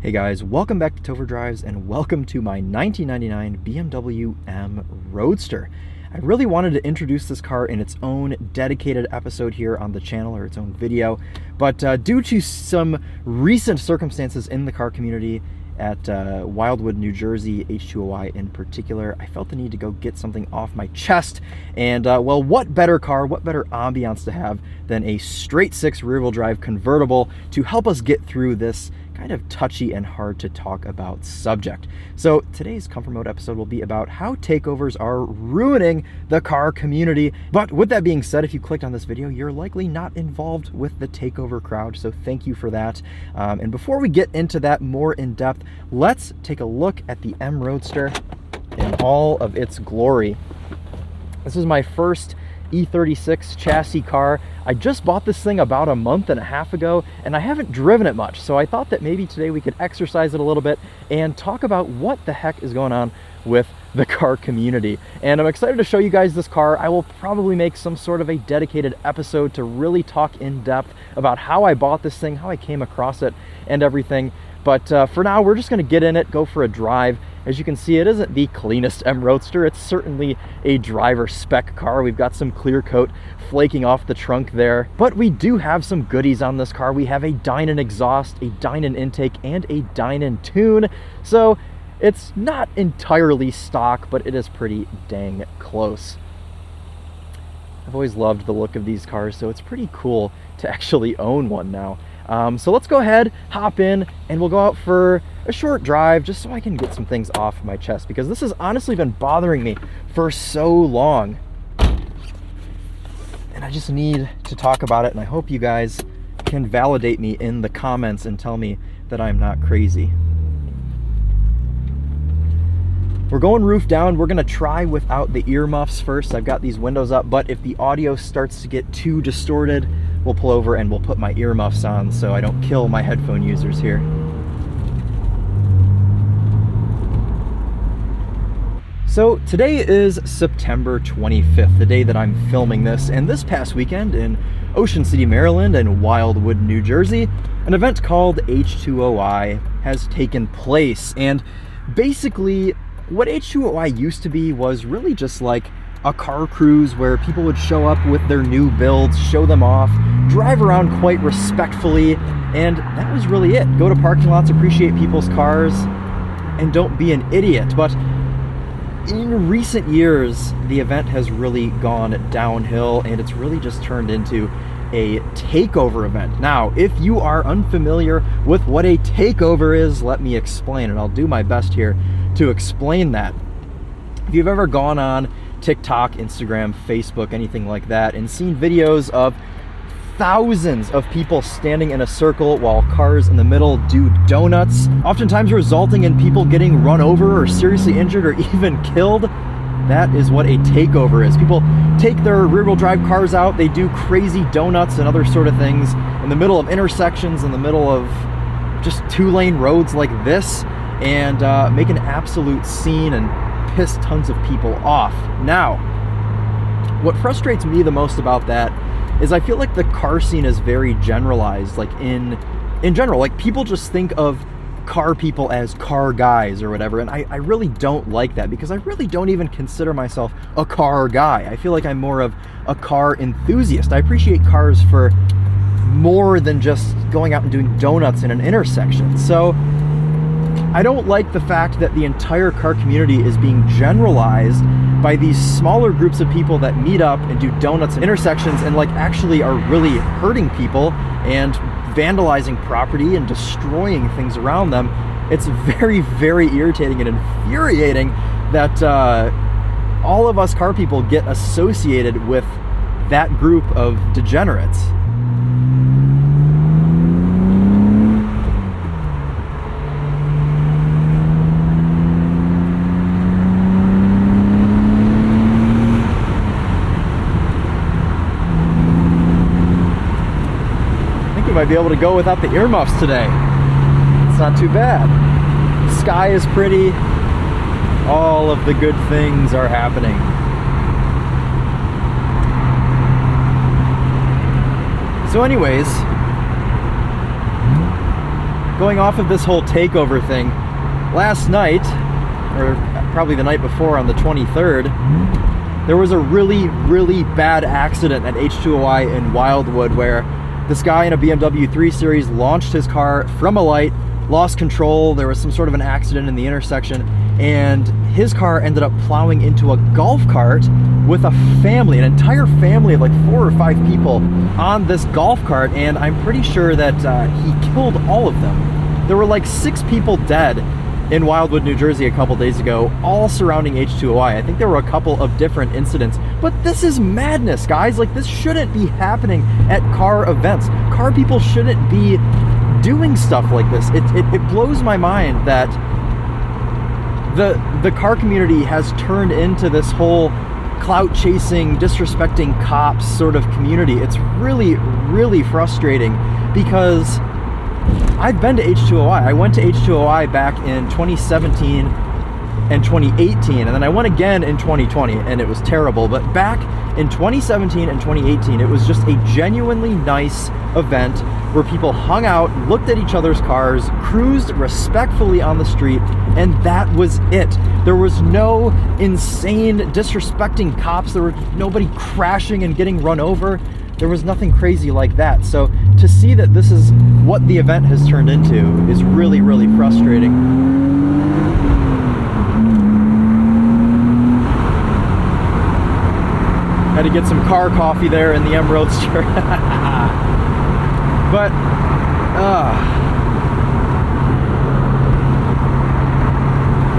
Hey guys, welcome back to TOVR Drives and welcome to my 1999 BMW M Roadster. I really wanted to introduce this car in its own dedicated episode here on the channel, or its own video, but due to some recent circumstances in the car community at Wildwood, New Jersey, H2OI in particular, I felt the need to go get something off my chest. And well, what better car, what better ambiance to have than a straight six rear-wheel drive convertible to help us get through this kind of touchy and hard to talk about subject. So today's Comfort Mode episode will be about how takeovers are ruining the car community. But with that being said, if you clicked on this video, you're likely not involved with the takeover crowd, so thank you for that. And before we get into that more in depth, let's take a look at the M Roadster in all of its glory. This is my first E36 chassis car. I just bought this thing about a month and a half ago, and I haven't driven it much, so I thought that maybe today we could exercise it a little bit and talk about what the heck is going on with the car community. And I'm excited to show you guys this car. I will probably make some sort of a dedicated episode to really talk in depth about how I bought this thing, how I came across it, and everything. But for now, we're just going to get in it, go for a drive. As you can see, it isn't the cleanest M Roadster. It's certainly a driver spec car. We've got some clear coat flaking off the trunk there, but we do have some goodies on this car. We have a Dynon exhaust, a Dynon intake, and a Dynon tune. So it's not entirely stock, but it is pretty dang close. I've always loved the look of these cars, so it's pretty cool to actually own one now. So let's go ahead, hop in, and we'll go out for a short drive just so I can get some things off my chest, because this has honestly been bothering me for so long. And I just need to talk about it, and I hope you guys can validate me in the comments and tell me that I'm not crazy. We're going roof down. We're gonna try without the earmuffs first. I've got these windows up, but if the audio starts to get too distorted, we'll pull over and we'll put my earmuffs on so I don't kill my headphone users here. So today is September 25th, the day that I'm filming this, and this past weekend in Ocean City, Maryland and Wildwood, New Jersey, an event called H2OI has taken place. And basically, what H2OI used to be was really just like a car cruise where people would show up with their new builds, show them off, drive around quite respectfully, and that was really it. Go to parking lots, appreciate people's cars, and don't be an idiot. But in recent years, the event has really gone downhill, and it's really just turned into a takeover event. Now, if you are unfamiliar with what a takeover is, let me explain, and I'll do my best here to explain that. If you've ever gone on TikTok, Instagram, Facebook, anything like that, and seen videos of thousands of people standing in a circle while cars in the middle do donuts, oftentimes resulting in people getting run over or seriously injured or even killed, that is what a takeover is. People take their rear-wheel drive cars out, they do crazy donuts and other sort of things in the middle of intersections, in the middle of just two-lane roads like this, and make an absolute scene and piss tons of people off. Now, what frustrates me the most about that is I feel like the car scene is very generalized. Like in general, like people just think of car people as car guys or whatever, and I really don't like that, because I really don't even consider myself a car guy. I feel like I'm more of a car enthusiast. I appreciate cars for more than just going out and doing donuts in an intersection. So I don't like the fact that the entire car community is being generalized by these smaller groups of people that meet up and do donuts in intersections and like actually are really hurting people and vandalizing property and destroying things around them. It's very, very irritating and infuriating that all of us car people get associated with that group of degenerates. Might be able to go without the earmuffs today. It's not too bad. The sky is pretty. All of the good things are happening. So anyways, going off of this whole takeover thing, last night, or probably the night before on the 23rd, there was a really, really bad accident at H2OI in Wildwood where this guy in a BMW 3 Series launched his car from a light, lost control, there was some sort of an accident in the intersection, and his car ended up plowing into a golf cart with a family, an entire family of like 4 or 5 people on this golf cart, and I'm pretty sure that he killed all of them. There were like 6 people dead in Wildwood, New Jersey a couple days ago, all surrounding H2OI. I think there were a couple of different incidents, but this is madness, guys. Like, this shouldn't be happening at car events. Car people shouldn't be doing stuff like this. It blows my mind that the car community has turned into this whole clout chasing, disrespecting cops sort of community. It's really, really frustrating because I've been to H2OI. I went to H2OI back in 2017 and 2018, and then I went again in 2020, and it was terrible. But back in 2017 and 2018, it was just a genuinely nice event where people hung out, looked at each other's cars, cruised respectfully on the street, and that was it. There was no insane disrespecting cops. There was nobody crashing and getting run over. There was nothing crazy like that. So to see that this is what the event has turned into is really, really frustrating. Had to get some car coffee there in the M Roadster. But,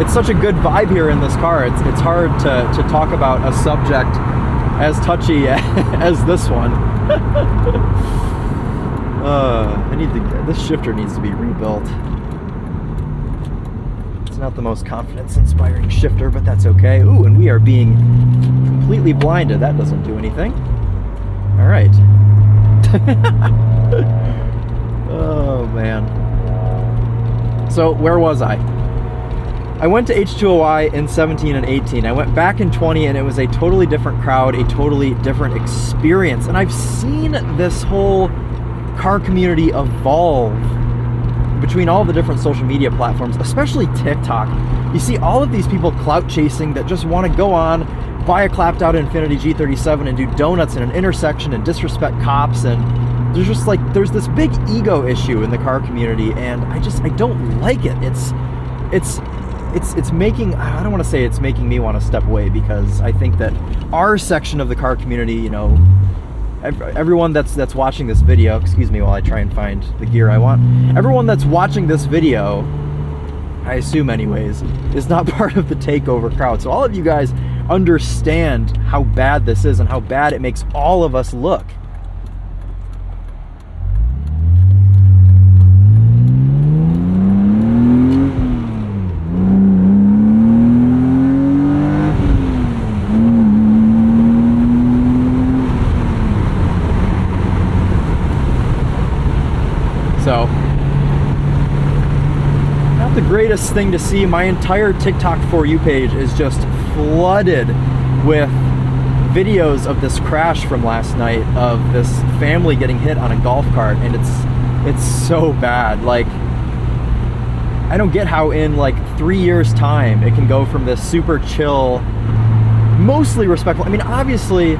it's such a good vibe here in this car. It's hard to talk about a subject as touchy as this one. This shifter needs to be rebuilt. It's not the most confidence-inspiring shifter, but that's okay. Ooh, and we are being completely blinded. That doesn't do anything. All right. Oh, man. So, where was I? I went to H2OI in 17 and 18. I went back in 20, and it was a totally different crowd, a totally different experience. And I've seen this whole car community evolve between all the different social media platforms, especially TikTok. You see all of these people clout chasing that just want to go on, buy a clapped out Infiniti G37 and do donuts in an intersection and disrespect cops, and there's just like, there's this big ego issue in the car community, and I don't like it. It's making, I don't want to say it's making me want to step away, because I think that our section of the car community, you know, everyone that's watching this video, excuse me while I try and find the gear I want, everyone that's watching this video, I assume anyways, is not part of the takeover crowd. So all of you guys understand how bad this is and how bad it makes all of us look. So, not the greatest thing to see. My entire TikTok For You page is just flooded with videos of this crash from last night, of this family getting hit on a golf cart, and it's so bad. Like, I don't get how in like 3 years time it can go from this super chill, mostly respectful. I mean, obviously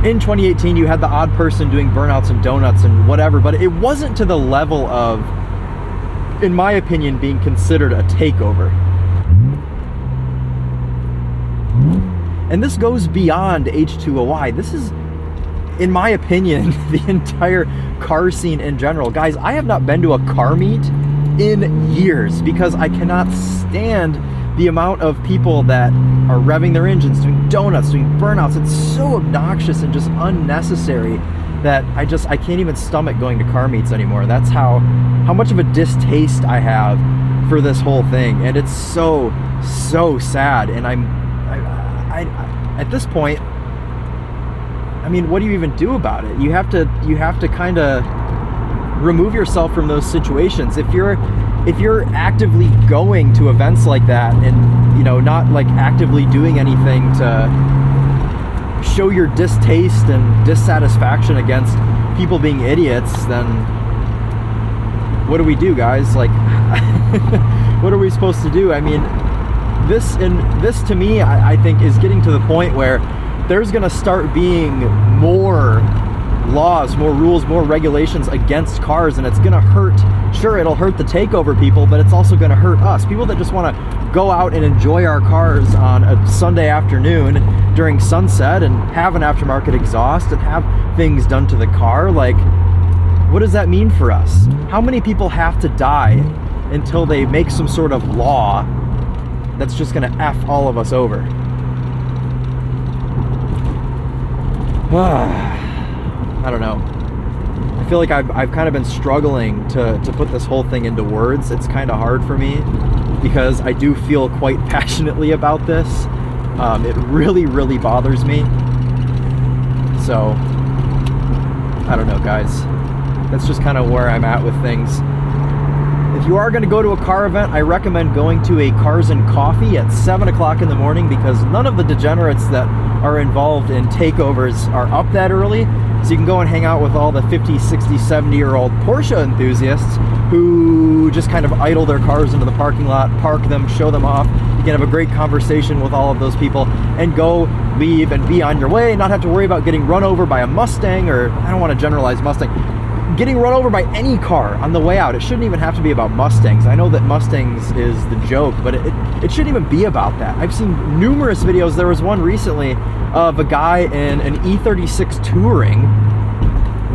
in 2018 you had the odd person doing burnouts and donuts and whatever, but it wasn't to the level of, in my opinion, being considered a takeover. And this goes beyond H2OI. This is, in my opinion, the entire car scene in general. Guys, I have not been to a car meet in years because I cannot stand the amount of people that are revving their engines, doing donuts, doing burnouts. It's so obnoxious and just unnecessary that I can't even stomach going to car meets anymore. That's how much of a distaste I have for this whole thing, and it's so sad. And I at this point, I mean, what do you even do about it? You have to kind of remove yourself from those situations. If you're actively going to events like that and, you know, not like actively doing anything to show your distaste and dissatisfaction against people being idiots, then what do we do, guys? Like, what are we supposed to do? I mean, this to me, I think is getting to the point where there's gonna start being more laws, more rules, more regulations against cars, and it's gonna hurt. Sure, it'll hurt the takeover people, but it's also gonna hurt us, people that just want to go out and enjoy our cars on a Sunday afternoon during sunset and have an aftermarket exhaust and have things done to the car. Like, what does that mean for us? How many people have to die until they make some sort of law that's just gonna F all of us over? I don't know. I feel like I've kind of been struggling to put this whole thing into words. It's kind of hard for me because I do feel quite passionately about this. It really, really bothers me. So, I don't know, guys. That's just kind of where I'm at with things. If you are going to go to a car event, I recommend going to a Cars and Coffee at 7 o'clock in the morning, because none of the degenerates that are involved in takeovers are up that early. So you can go and hang out with all the 50, 60, 70-year-old Porsche enthusiasts who just kind of idle their cars into the parking lot, park them, show them off. You can have a great conversation with all of those people and go, leave, and be on your way, and not have to worry about getting run over by a Mustang, or I don't want to generalize Mustang, getting run over by any car on the way out. It shouldn't even have to be about Mustangs. I know that Mustangs is the joke, but it shouldn't even be about that. I've seen numerous videos. There was one recently of a guy in an E36 Touring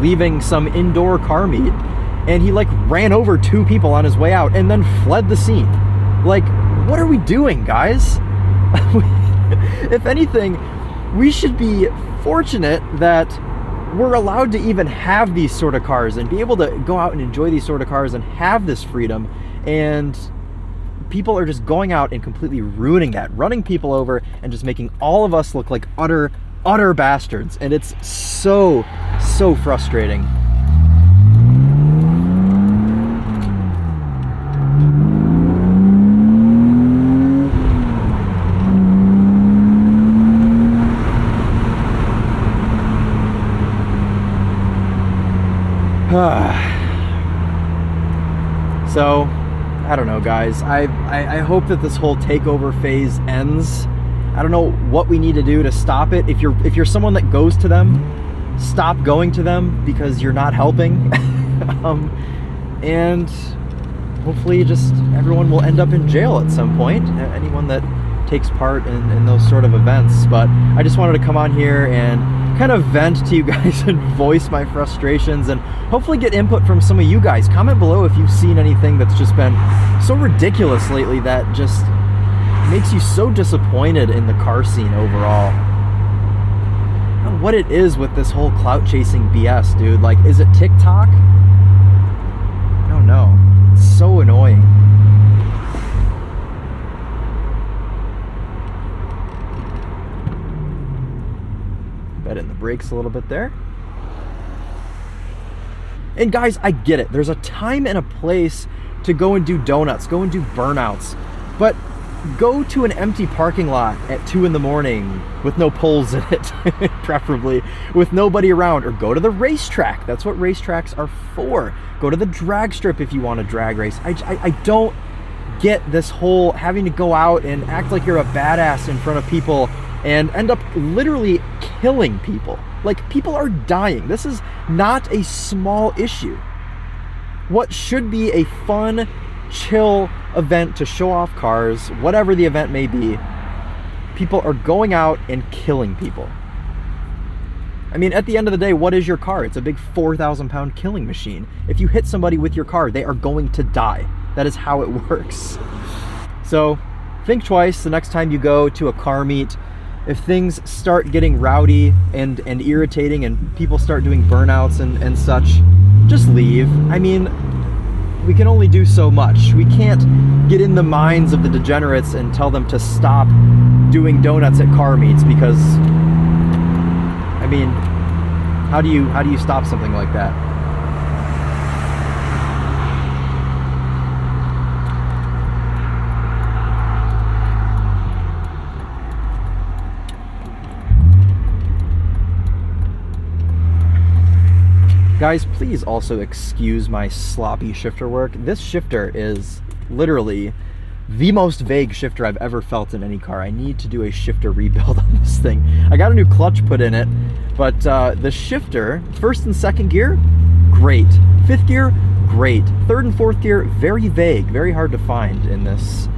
leaving some indoor car meet, and he like ran over two people on his way out and then fled the scene. Like, what are we doing, guys? If anything, we should be fortunate that we're allowed to even have these sort of cars and be able to go out and enjoy these sort of cars and have this freedom, and people are just going out and completely ruining that, running people over and just making all of us look like utter bastards, and it's so frustrating. So, I don't know, guys. I hope that this whole takeover phase ends. I don't know what we need to do to stop it. If you're someone that goes to them, stop going to them because you're not helping. And hopefully just everyone will end up in jail at some point, anyone that takes part in those sort of events. But I just wanted to come on here and kind of vent to you guys and voice my frustrations, and hopefully get input from some of you guys. Comment below if you've seen anything that's just been so ridiculous lately that just makes you so disappointed in the car scene overall. I don't know what it is with this whole clout chasing BS, dude. Like, is it TikTok? I don't know. It's so annoying. Bet in the brakes a little bit there. And guys, I get it. There's a time and a place to go and do donuts, go and do burnouts, but go to an empty parking lot at 2 in the morning with no poles in it, preferably with nobody around, or go to the racetrack. That's what racetracks are for. Go to the drag strip if you want to drag race. I don't get this whole having to go out and act like you're a badass in front of people and end up literally killing people. Like, people are dying. This is not a small issue. What should be a fun, chill event to show off cars, whatever the event may be, people are going out and killing people. I mean, at the end of the day, what is your car? It's a big 4,000-pound killing machine. If you hit somebody with your car, they are going to die. That is how it works. So think twice the next time you go to a car meet. If things start getting rowdy and irritating and people start doing burnouts and such, just leave. I mean, we can only do so much. We can't get in the minds of the degenerates and tell them to stop doing donuts at car meets, because, I mean, how do you stop something like that? Guys, please also excuse my sloppy shifter work. This shifter is literally the most vague shifter I've ever felt in any car. I need to do a shifter rebuild on this thing. I got a new clutch put in it, but the shifter, first and second gear, great. Fifth gear, great. Third and fourth gear, very vague, very hard to find in this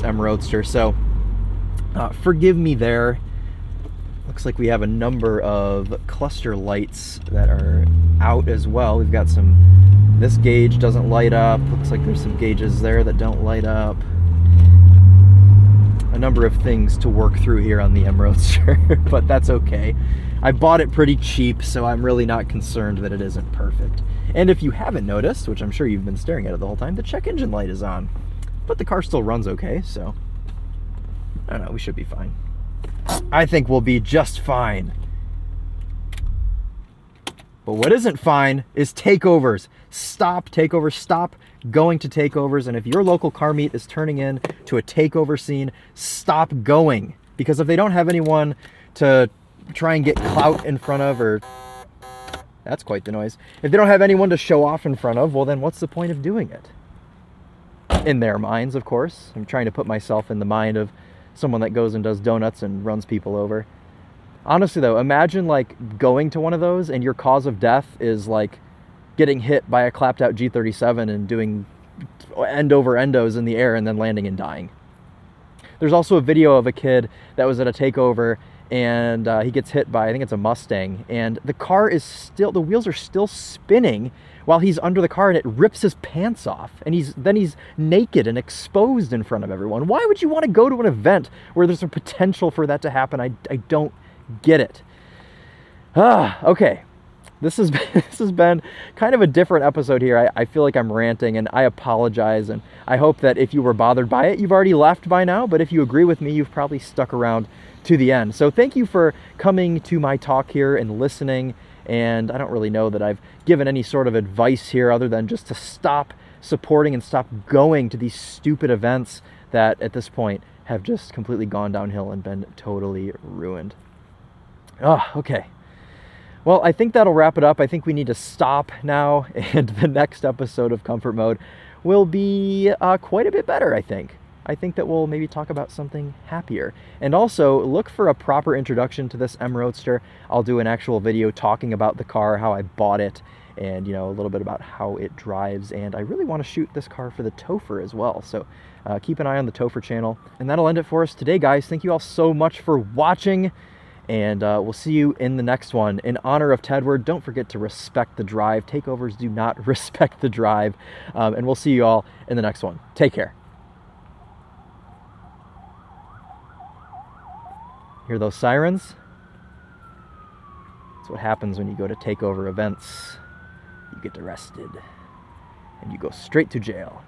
M Roadster. So forgive me there. Looks like we have a number of cluster lights that are out as well. We've got this gauge doesn't light up. Looks like there's some gauges there that don't light up. A number of things to work through here on the M Roadster, but that's okay. I bought it pretty cheap, so I'm really not concerned that it isn't perfect. And if you haven't noticed, which I'm sure you've been staring at it the whole time, the check engine light is on. But the car still runs okay, so I don't know, we should be fine. I think we'll be just fine. But what isn't fine is takeovers. Stop takeovers. Stop going to takeovers. And if your local car meet is turning in to a takeover scene, stop going. Because if they don't have anyone to try and get clout in front of, or that's quite the noise. If they don't have anyone to show off in front of, well then what's the point of doing it? In their minds, of course. I'm trying to put myself in the mind of someone that goes and does donuts and runs people over. Honestly though, imagine like going to one of those and your cause of death is like getting hit by a clapped out G37 and doing end over endos in the air and then landing and dying. There's also a video of a kid that was at a takeover and he gets hit by, I think it's a Mustang, and the wheels are still spinning while he's under the car, and it rips his pants off, and he's naked and exposed in front of everyone. Why would you want to go to an event where there's a potential for that to happen? I don't get it. Okay. This has been kind of a different episode here. I feel like I'm ranting, and I apologize, and I hope that if you were bothered by it, you've already left by now, but if you agree with me, you've probably stuck around to the end. So thank you for coming to my talk here and listening, and I don't really know that I've given any sort of advice here other than just to stop supporting and stop going to these stupid events that at this point have just completely gone downhill and been totally ruined. Okay. Well, I think that'll wrap it up. I think we need to stop now, and the next episode of Comfort Mode will be quite a bit better, I think. I think that we'll maybe talk about something happier. And also, look for a proper introduction to this M Roadster. I'll do an actual video talking about the car, how I bought it, and a little bit about how it drives. And I really want to shoot this car for the TheTopher as well. So keep an eye on the TheTopher channel. And that'll end it for us today, guys. Thank you all so much for watching. And we'll see you in the next one. In honor of Tedward, don't forget to respect the drive. Takeovers do not respect the drive. And we'll see you all in the next one. Take care. Hear those sirens? That's what happens when you go to takeover events. You get arrested. And you go straight to jail.